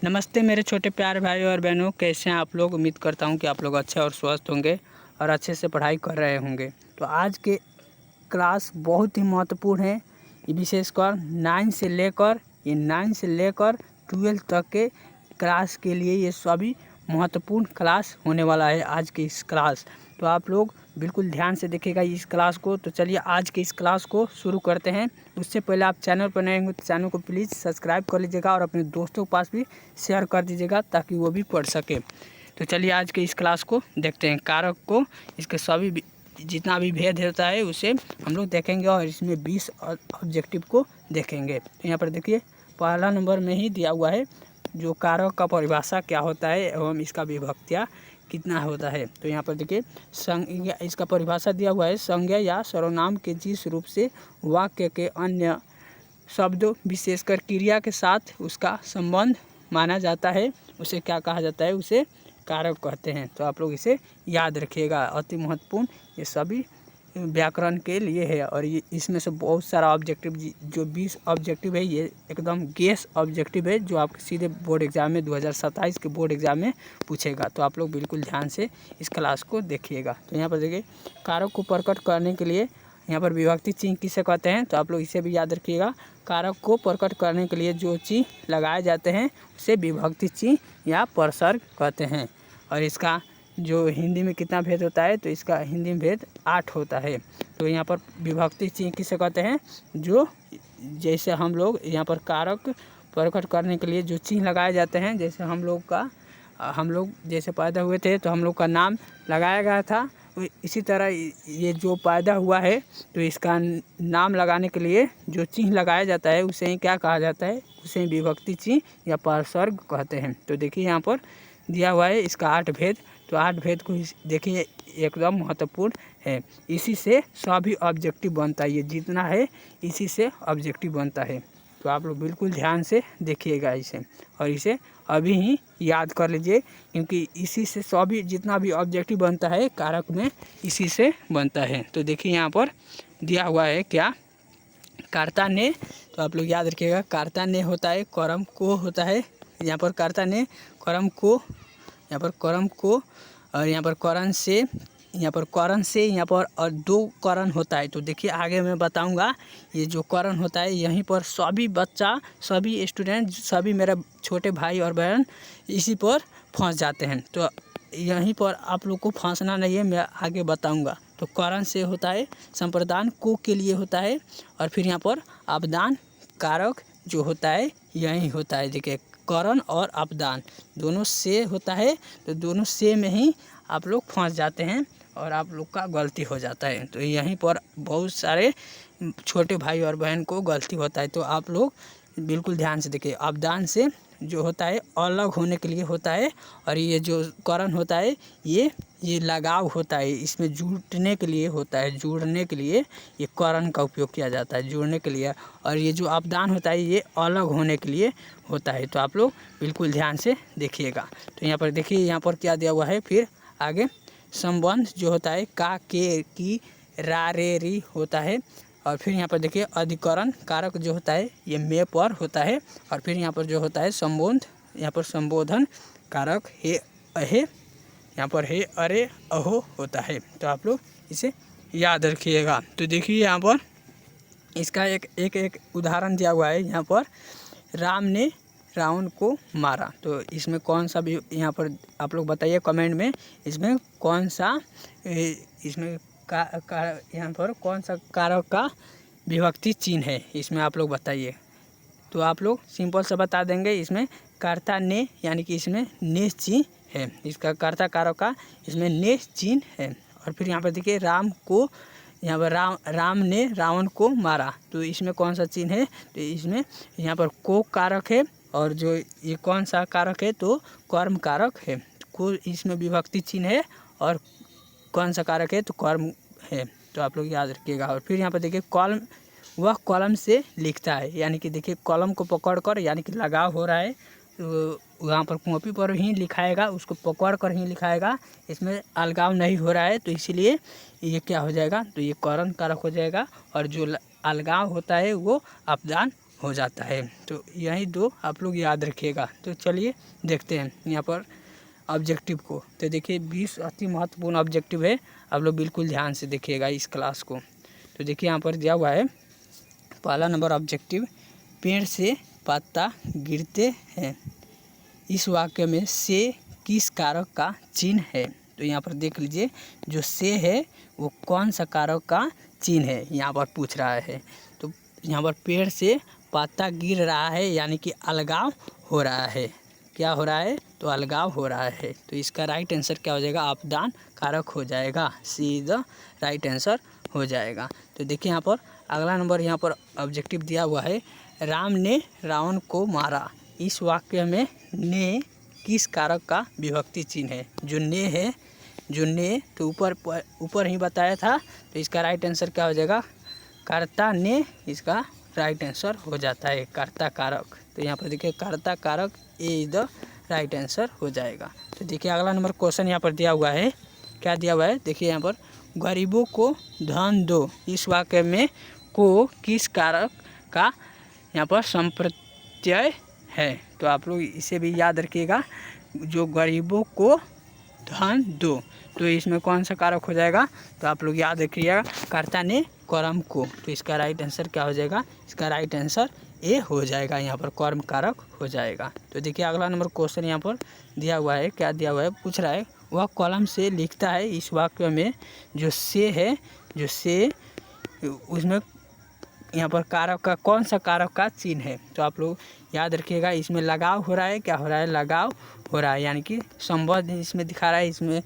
नमस्ते मेरे छोटे प्यारे भाई और बहनों, कैसे हैं आप लोग। उम्मीद करता हूं कि आप लोग अच्छे और स्वस्थ होंगे और अच्छे से पढ़ाई कर रहे होंगे। तो आज के क्लास बहुत ही महत्वपूर्ण है। ये विशेषकर 9 से लेकर 12 तक के क्लास के लिए ये सभी महत्वपूर्ण क्लास होने वाला है आज की इस क्लास। तो आप लोग बिल्कुल ध्यान से देखिएगा इस क्लास को। तो चलिए आज के इस क्लास को शुरू करते हैं। उससे पहले आप चैनल पर नए होंगे तो चैनल को प्लीज़ सब्सक्राइब कर लीजिएगा और अपने दोस्तों के पास भी शेयर कर दीजिएगा ताकि वो भी पढ़ सके। तो चलिए आज के इस क्लास को देखते हैं। कारक को इसके सभी जितना भी भेद होता है उसे हम लोग देखेंगे और इसमें 20 ऑब्जेक्टिव को देखेंगे। तो यहाँ पर देखिए पहला नंबर में ही दिया हुआ है जो कारक का परिभाषा क्या होता है एवं इसका विभक्तियाँ कितना होता है। तो यहाँ पर देखिए संज्ञा, इसका परिभाषा दिया हुआ है। संज्ञा या सर्वनाम के जिस रूप से वाक्य के अन्य शब्दों विशेषकर क्रिया के साथ उसका संबंध माना जाता है उसे क्या कहा जाता है, उसे कारक कहते हैं। तो आप लोग इसे याद रखिएगा, अति महत्वपूर्ण ये सभी व्याकरण के लिए है। और ये इसमें से बहुत सारा ऑब्जेक्टिव जो 20 ऑब्जेक्टिव है ये एकदम गेस ऑब्जेक्टिव है जो आपके सीधे बोर्ड एग्जाम में 2027 के बोर्ड एग्जाम में पूछेगा। तो आप लोग बिल्कुल ध्यान से इस क्लास को देखिएगा। तो यहाँ पर देखिए कारक को प्रकट करने के लिए यहाँ पर विभक्ति चिन्ह किसे कहते हैं, तो आप लोग इसे भी याद रखिएगा। कारक को प्रकट करने के लिए जो चिन्ह लगाए जाते हैं उसे विभक्ति चिन्ह या प्रसर्ग कहते हैं। और इसका जो हिंदी में कितना भेद होता है, तो इसका हिंदी में भेद 8 होता है। तो यहाँ पर विभक्ति चिन्ह किसे कहते हैं, जो जैसे हम लोग यहाँ पर कारक प्रकट करने के लिए जो चिन्ह लगाए जाते हैं, जैसे हम लोग जैसे पैदा हुए थे तो हम लोग का नाम लगाया गया था, इसी तरह ये जो पैदा हुआ है तो इसका नाम लगाने के लिए जो चिन्ह लगाया जाता है उसे ही क्या कहा जाता है, उसे ही विभक्ति चिन्ह या प्रसर्ग कहते हैं। तो देखिए यहाँ पर दिया हुआ है इसका 8 भेद। तो 8 भेद को देखिए एकदम महत्वपूर्ण है। इसी से सभी ऑब्जेक्टिव बनता है, ये जितना है इसी से ऑब्जेक्टिव बनता है। तो आप लोग बिल्कुल ध्यान से देखिएगा इसे और इसे अभी ही याद कर लीजिए क्योंकि इसी से सभी जितना भी ऑब्जेक्टिव बनता है कारक में इसी से बनता है। तो देखिए यहाँ पर दिया हुआ है क्या, कर्ता ने। तो आप लोग याद रखिएगा कर्ता ने होता है, कर्म को होता है। यहाँ पर कर्ता ने कर्म को, यहाँ पर कर्म को और यहाँ पर करण से, यहाँ पर करण से, यहाँ पर और 2 करण होता है। तो देखिए आगे मैं बताऊंगा ये जो करण होता है यहीं पर सभी बच्चा, सभी स्टूडेंट, सभी मेरे छोटे भाई और बहन इसी पर फंस जाते हैं। तो यहीं पर आप लोग को फंसना नहीं है, मैं आगे बताऊंगा। तो करण से होता है संप्रदान को के लिए होता है और फिर यहाँ पर अपदान कारक जो होता है यही होता है। देखिए करण और अपदान दोनों से होता है, तो दोनों से में ही आप लोग फंस जाते हैं और आप लोग का गलती हो जाता है। तो यहीं पर बहुत सारे छोटे भाई और बहन को गलती होता है। तो आप लोग बिल्कुल ध्यान से देखिए, अपदान से जो होता है अलग होने के लिए होता है और ये जो करण होता है ये लगाव होता है, इसमें जुड़ने के लिए होता है, जुड़ने के लिए ये करण का उपयोग किया जाता है, जुड़ने के लिए। और ये जो अपदान होता है ये अलग होने के लिए होता है। तो आप लोग बिल्कुल ध्यान से देखिएगा। तो यहाँ पर देखिए यहाँ पर क्या दिया हुआ है, फिर आगे संबंध जो होता है का, के, की, रा, रे, री होता है। और फिर यहाँ पर देखिए अधिकरण कारक जो होता है ये मे पर होता है। और फिर यहाँ पर जो होता है संबोध, यहाँ पर संबोधन कारक हे, अहे, यहाँ पर हे, अरे, अहो होता है। तो आप लोग इसे याद रखिएगा। तो देखिए यहाँ पर इसका एक उदाहरण दिया हुआ है। यहाँ पर राम ने रावण को मारा। तो इसमें कौन सा भी यहाँ पर आप लोग बताइए कमेंट में, इसमें कौन सा इसमें यहाँ पर कौन सा कारक का विभक्ति चिन्ह है, इसमें आप लोग बताइए। तो आप लोग सिंपल से बता देंगे, इसमें कर्ता ने यानी कि इसमें ने चिन्ह है, इसका कर्ता कारक का इसमें ने चिन्ह है। और फिर यहाँ पर देखिए राम को, यहाँ पर राम ने रावण को मारा। तो इसमें कौन सा चिन्ह है, तो इसमें यहाँ पर को कारक है और जो ये कौन सा कारक है, तो कर्म कारक है। को इसमें विभक्ति चिन्ह है और कौन सा कारक है, तो कर्म है। तो आप लोग याद रखिएगा। और फिर यहाँ पर देखिए कलम, वह कलम से लिखता है, यानी कि देखिए कलम को पकड़कर यानी कि लगाव हो रहा है, तो वहाँ पर कॉपी पर ही लिखाएगा, उसको पकड़ कर ही लिखाएगा, इसमें अलगाव नहीं हो रहा है। तो इसीलिए ये क्या हो जाएगा, तो ये करण कारक हो जाएगा और जो अलगाव होता है वो अपदान हो जाता है। तो यही दो आप लोग याद रखिएगा। तो चलिए देखते हैं यहाँ पर ऑब्जेक्टिव को। तो देखिए 20 अति महत्वपूर्ण ऑब्जेक्टिव है, आप लोग बिल्कुल ध्यान से देखिएगा इस क्लास को। तो देखिए यहाँ पर दिया हुआ है पहला नंबर ऑब्जेक्टिव, पेड़ से पत्ता गिरते हैं, इस वाक्य में से किस कारक का चिन्ह है। तो यहाँ पर देख लीजिए जो से है वो कौन सा कारक का चिन्ह है यहाँ पर पूछ रहा है। तो यहाँ पर पेड़ से पत्ता गिर रहा है यानी कि अलगाव हो रहा है। क्या हो रहा है? तो अलगाव हो रहा है। तो इसका राइट आंसर क्या हो जाएगा? अपदान कारक हो जाएगा। सी इज द राइट आंसर हो जाएगा। तो देखिए यहाँ पर अगला नंबर यहाँ पर ऑब्जेक्टिव दिया हुआ है, राम ने रावण को मारा, इस वाक्य में ने किस कारक का विभक्ति चिन्ह है। जो ने है, जो ने तो ऊपर ही बताया था। तो इसका राइट आंसर क्या हो जाएगा? कर्ता ने इसका राइट आंसर हो जाता है, कर्ता कारक। तो यहाँ पर देखिए कर्ता कारक ए इज द राइट आंसर हो जाएगा। तो देखिए अगला नंबर क्वेश्चन यहाँ पर दिया हुआ है, क्या दिया हुआ है देखिए यहाँ पर, गरीबों को धन दो, इस वाक्य में को किस कारक का यहाँ पर संप्रत्यय है। तो आप लोग इसे भी याद रखिएगा, जो गरीबों को धन दो, तो इसमें कौन सा कारक हो जाएगा? तो आप लोग याद रखिएगा कर्ता ने कर्म को। तो इसका राइट आंसर क्या हो जाएगा? इसका राइट आंसर ए हो जाएगा, यहाँ पर कर्म कारक हो जाएगा। तो देखिए अगला नंबर क्वेश्चन यहाँ पर दिया हुआ है, क्या दिया हुआ है? पूछ रहा है वह कलम से लिखता है, इस वाक्य में जो से है, जो से उसमें यहाँ पर कारक का कौन सा कारक का चिन्ह है। तो आप लोग याद रखिएगा, इसमें लगाव हो रहा है। क्या हो रहा है? लगाव हो रहा है, यानी कि संबंध इसमें दिखा रहा है, इसमें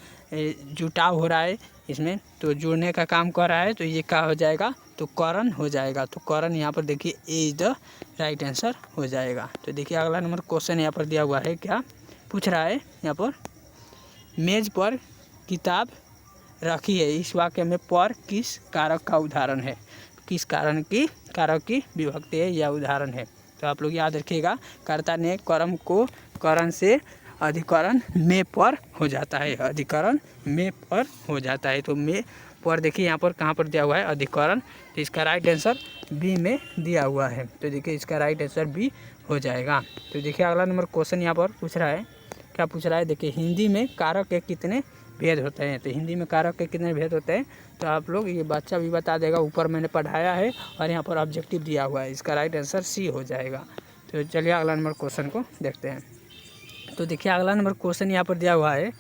जुटाव हो रहा है इसमें, तो जुड़ने का काम कर रहा है। तो ये क्या हो जाएगा? तो करण हो जाएगा। तो करण यहाँ पर देखिए ए इज द राइट आंसर हो जाएगा। तो देखिए अगला नंबर क्वेश्चन यहाँ पर दिया हुआ है, क्या पूछ रहा है यहाँ पर, मेज पर किताब रखी है, इस वाक्य में पर किस कारक का उदाहरण है। किस कारक की विभक्ति है या उदाहरण है। तो आप लोग याद रखिएगा, कर्ता ने कर्म को करण से अधिकरण में पर हो जाता है, अधिकरण में पर हो जाता है। तो में पर देखिए यहाँ पर कहाँ पर दिया हुआ है? अधिकरण। तो इसका राइट आंसर बी में दिया हुआ है। तो देखिए इसका राइट आंसर बी हो जाएगा। तो देखिए अगला नंबर क्वेश्चन यहाँ पर पूछ रहा है, क्या पूछ रहा है? देखिए हिंदी में कारक के कितने भेद होते हैं। तो हिंदी में कारक के कितने भेद होते हैं, तो आप लोग ये बच्चा भी बता देगा, ऊपर मैंने पढ़ाया है और यहाँ पर ऑब्जेक्टिव दिया हुआ है। इसका राइट आंसर सी हो जाएगा। तो चलिए अगला नंबर क्वेश्चन को देखते हैं। तो देखिए अगला नंबर क्वेश्चन यहाँ पर दिया हुआ है,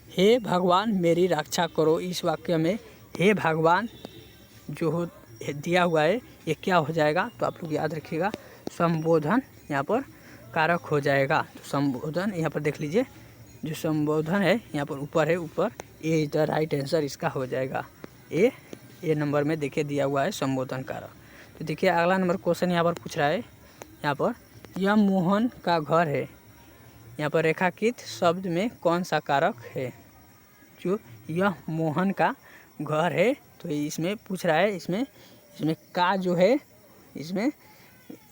हे भगवान मेरी रक्षा करो, इस वाक्य में हे भगवान जो हो दिया हुआ है ये क्या हो जाएगा? तो आप लोग याद रखिएगा, संबोधन यहाँ पर कारक हो जाएगा। तो संबोधन यहाँ पर देख लीजिए, जो संबोधन है यहाँ पर ऊपर है, ऊपर ए इज द राइट आंसर इसका हो जाएगा। ए नंबर में देखिए दिया हुआ है संबोधन कारक। तो देखिए अगला नंबर क्वेश्चन यहाँ पर पूछ रहा है, यहाँ पर यह मोहन का घर है, यहाँ पर रेखांकित शब्द में कौन सा कारक है। जो यह मोहन का घर है, तो इसमें पूछ रहा है, इसमें का जो है, इसमें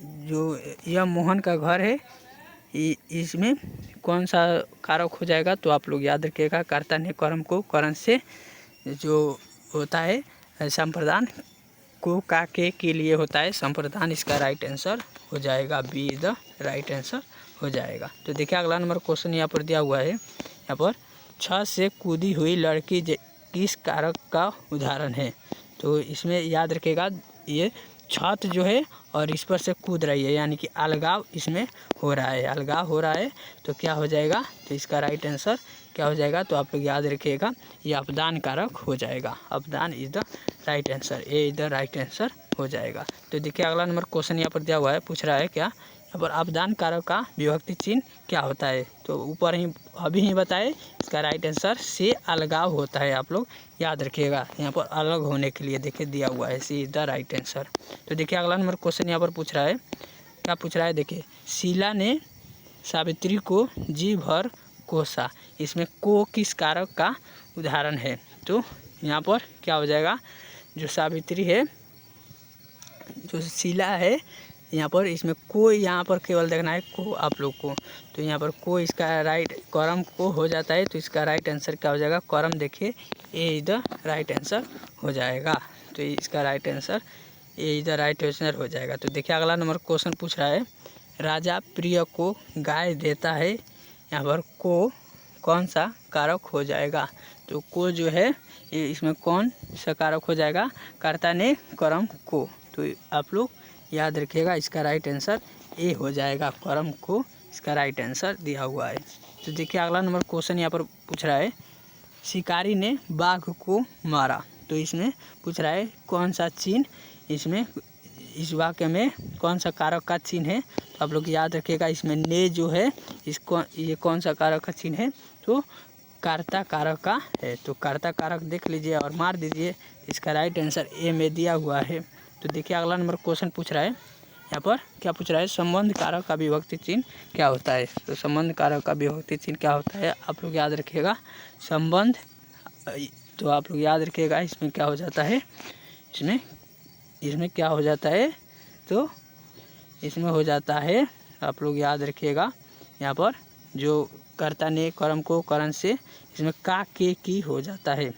जो यह मोहन का घर है इसमें कौन सा कारक हो जाएगा। तो आप लोग याद रखिएगा, कर्ता ने कर्म को करण से जो होता है संप्रदान को का के लिए होता है संप्रदान, इसका राइट आंसर हो जाएगा, B is the right answer हो जाएगा। तो देखिए अगला नंबर क्वेश्चन यहाँ पर दिया हुआ है, यहाँ पर छत से कूदी हुई लड़की किस कारक का उदाहरण है। तो इसमें याद रखिएगा, ये छत जो है और इस पर से कूद रही है, यानी कि अलगाव इसमें हो रहा है, अलगाव हो रहा है। तो क्या हो जाएगा? तो इसका राइट आंसर क्या हो जाएगा? तो आप लोग याद रखिएगा, ये अपदान कारक हो जाएगा, अपदान is the right answer, A is the right answer हो जाएगा। तो देखिए अगला नंबर क्वेश्चन यहाँ पर दिया हुआ है, पूछ रहा है क्या, यहाँ पर अपदान कारक का विभक्ति चिन्ह क्या होता है। तो ऊपर ही अभी ही बताए, इसका राइट आंसर से अलगाव होता है। आप लोग याद रखिएगा, यहाँ पर अलग होने के लिए देखिए दिया हुआ है, सी इज द राइट आंसर। तो देखिए अगला नंबर क्वेश्चन यहाँ पर पूछ रहा है, क्या पूछ रहा है? देखिए शीला ने सावित्री को जी भर कोसा, इसमें को किस कारक का उदाहरण है। तो यहाँ पर क्या हो जाएगा, जो सावित्री है, जो शीला है, यहाँ पर इसमें को, यहाँ पर केवल देखना है को आप लोग को। तो यहाँ पर को इसका राइट कर्म को हो जाता है, तो इसका राइट आंसर क्या हो जाएगा? कर्म देखिए ए इज द राइट आंसर हो जाएगा। तो इसका राइट आंसर ये इधर राइट आंसर हो जाएगा। तो देखिए अगला नंबर क्वेश्चन पूछ रहा है, राजा प्रिय को गाय देता है, यहाँ पर को कौन सा कारक हो जाएगा। तो को जो है ये इसमें कौन सा कारक हो जाएगा, कर्ता ने कर्म को। तो आप लोग याद रखिएगा, इसका राइट आंसर ए हो जाएगा, कर्म को इसका राइट आंसर दिया हुआ है। तो देखिए अगला नंबर क्वेश्चन यहाँ पर पूछ रहा है, शिकारी ने बाघ को मारा। तो इसमें पूछ रहा है कौन सा चिन्ह इसमें इस वाक्य में कौन सा कारक का चिन्ह है। तो आप लोग याद रखिएगा, इसमें ने जो है इसको ये कौन सा कारक का चिन्ह है, तो कर्ता कारक का है। तो कर्ता कारक देख लीजिए और मार दीजिए, इसका राइट आंसर ए में दिया हुआ है। तो देखिए अगला नंबर क्वेश्चन पूछ रहा है, यहाँ पर क्या पूछ रहा है, संबंध कारक का विभक्ति चिन्ह क्या होता है। तो संबंध कारक का विभक्ति चिन्ह क्या होता है, आप लोग याद रखिएगा, संबंध। तो आप लोग याद रखिएगा इसमें क्या हो जाता है, इसमें क्या हो जाता है, तो इसमें हो जाता है, आप लोग याद रखिएगा, यहाँ पर जो कर्ता ने कर्म को करण से इसमें का के की हो जाता है।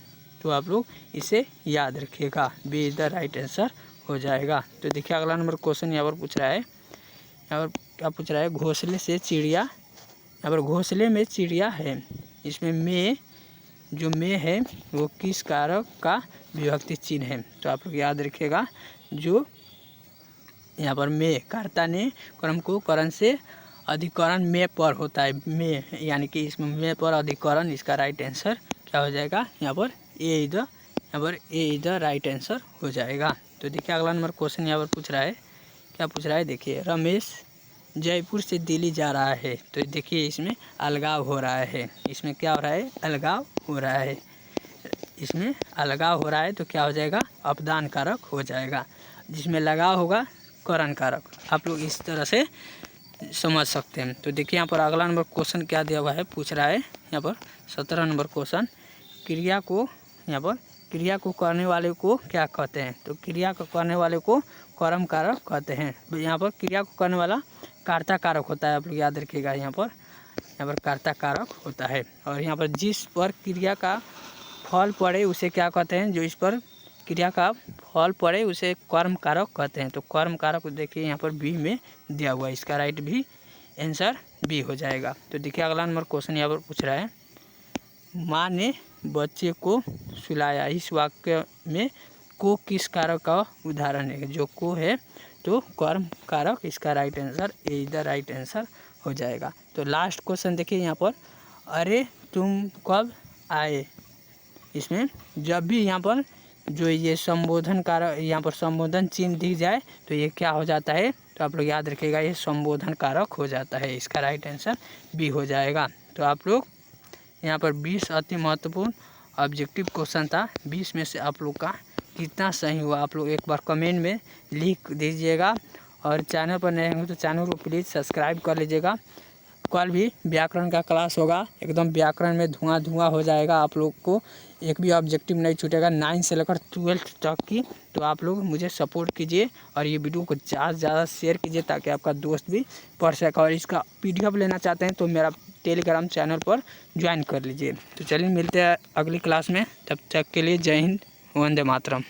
तो आप लोग इसे याद रखिएगा, B is the right answer हो जाएगा। तो देखिए अगला नंबर क्वेश्चन यहाँ पर पूछ रहा है, यहाँ पर क्या पूछ रहा है, घोंसले से चिड़िया, यहाँ पर घोंसले में चिड़िया है, इसमें में जो में है वो किस कारक का विभक्ति चिन्ह है। तो आप लोग याद रखिएगा, जो यहाँ पर में कर्ता ने कर्म को करण से अधिकरण में पर होता है, में यानी कि इसमें में पर अधिकरण, इसका राइट आंसर क्या हो जाएगा, यहाँ पर ए इज द राइट आंसर हो जाएगा। तो देखिए अगला नंबर क्वेश्चन यहाँ पर पूछ रहा है, क्या पूछ रहा है, देखिए रमेश जयपुर से दिल्ली जा रहा है। तो देखिए इसमें अलगाव हो रहा है, इसमें क्या हो रहा है, अलगाव हो रहा है, इसमें अलगाव हो रहा है। तो क्या हो जाएगा, अपदान कारक हो जाएगा, जिसमें लगाव होगा करण कारक। आप लोग इस तरह से समझ सकते हैं। तो देखिए यहाँ पर अगला नंबर क्वेश्चन क्या दिया हुआ है, पूछ रहा है यहाँ पर 17 नंबर क्वेश्चन, क्रिया को, यहाँ पर क्रिया को करने वाले को क्या कहते हैं। तो क्रिया को करने वाले को कर्म कारक कहते हैं। यहाँ पर क्रिया को करने वाला कर्ता कारक होता है, आप लोग याद रखिएगा, यहाँ पर कर्ता कारक होता है। और यहाँ पर जिस पर क्रिया का फल पड़े उसे क्या कहते हैं, जो इस पर क्रिया का फल पड़े उसे कर्म कारक कहते हैं। तो कर्म कारक देखिए यहाँ पर बी में दिया हुआ है, इसका राइट भी आंसर बी हो जाएगा। तो देखिए अगला नंबर क्वेश्चन यहाँ पर पूछ रहा है, माँ ने बच्चे को सुलाया, इस वाक्य में को किस कारक का उदाहरण है। जो को है तो कर्म कारक, इसका right answer A is the right answer हो जाएगा। तो लास्ट क्वेश्चन देखिए यहाँ पर, अरे तुम कब आए, इसमें जब भी यहाँ पर जो ये संबोधन कारक, यहाँ पर संबोधन चिन्ह दिख जाए तो ये क्या हो जाता है, तो आप लोग याद रखिएगा, ये संबोधन कारक हो जाता है, इसका राइट आंसर बी हो जाएगा। तो आप लोग यहाँ पर 20 अति महत्वपूर्ण ऑब्जेक्टिव क्वेश्चन था, 20 में से आप लोग का कितना सही हुआ आप लोग एक बार कमेंट में लिख दीजिएगा। और चैनल पर नए होंगे तो चैनल को प्लीज़ सब्सक्राइब कर लीजिएगा। कल भी व्याकरण का क्लास होगा, एकदम व्याकरण में धुआं हो जाएगा, आप लोग को एक भी ऑब्जेक्टिव नहीं छूटेगा, 9 से लेकर 12 तक की। तो आप लोग मुझे सपोर्ट कीजिए और ये वीडियो को ज़्यादा से ज़्यादा शेयर कीजिए ताकि आपका दोस्त भी पढ़ सके। और इसका PDF लेना चाहते हैं तो मेरा टेलीग्राम चैनल पर ज्वाइन कर लीजिए। तो चलिए मिलते हैं अगली क्लास में, तब तक के लिए जय हिंद, वंदे मातरम।